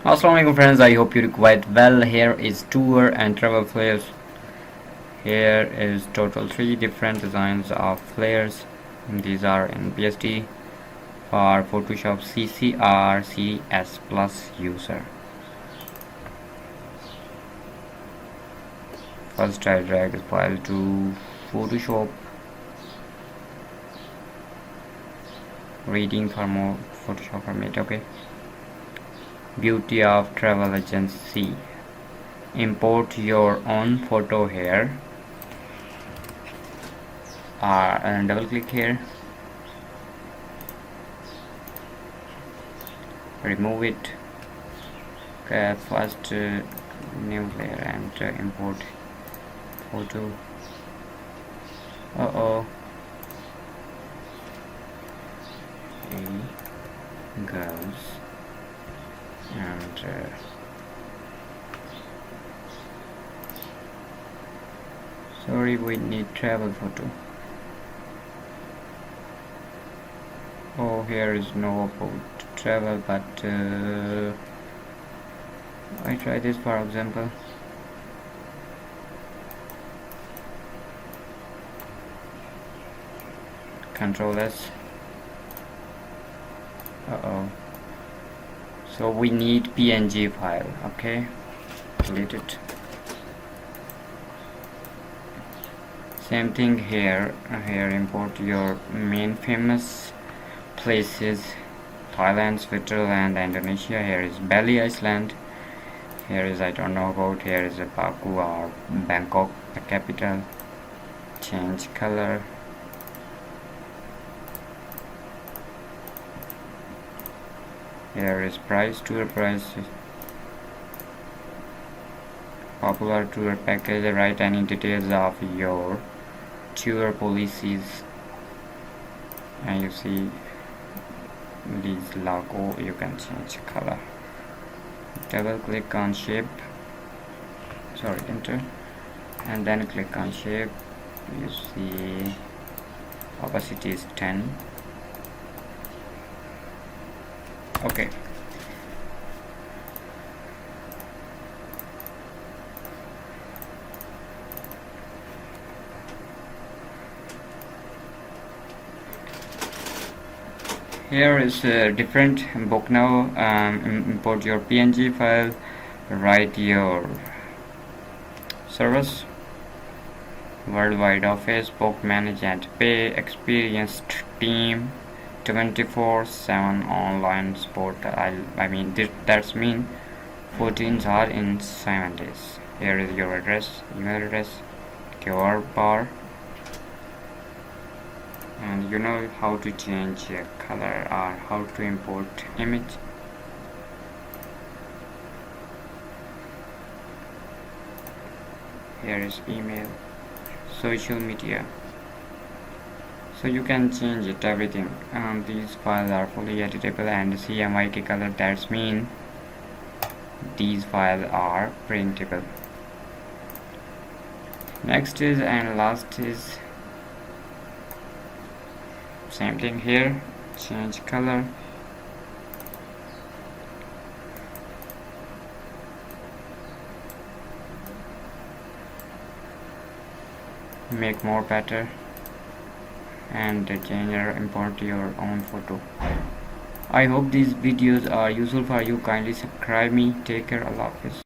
Assalamualaikum friends, I hope you're quite well. Here is tour and travel flares. Here is total 3 different designs of flares. These are in PSD for Photoshop CC CS Plus user. First I drag this file to Photoshop. Reading for more Photoshop format. Okay. Beauty of travel agency. Import your own photo here. And double click here. Remove it. Okay, first new layer and import photo. Girls and sorry, we need travel photo. Oh, here is no about travel, but I try this for example. Control S. So we need PNG file. Okay, delete it. Same thing here. Here import your main famous places: Thailand, Switzerland, Indonesia. Here is Bali, Iceland. Here is I don't know about. Here is Baku or Bangkok, the capital. Change color. Here is price, tour price, popular tour package. Write any details of your tour policies, and you see these logo. You can change color. Double click on shape, sorry, enter, and then click on shape. You see opacity is 10. Okay. Here is a different book now. Import your PNG file, write your service, worldwide office, book, manage and pay, experienced team, 24/7 online support. I mean that's mean 14 are in 7 days. Here is your address, email address, QR bar, and you know how to change color or how to import image. Here is email, social media. So you can change it everything. These files are fully editable and CMYK color. That's mean these files are printable. Next is and last is same thing here. Change color. Make more better. And change or import your own photo. I hope these videos are useful for you. Kindly subscribe me. Take care. Allah Hafiz.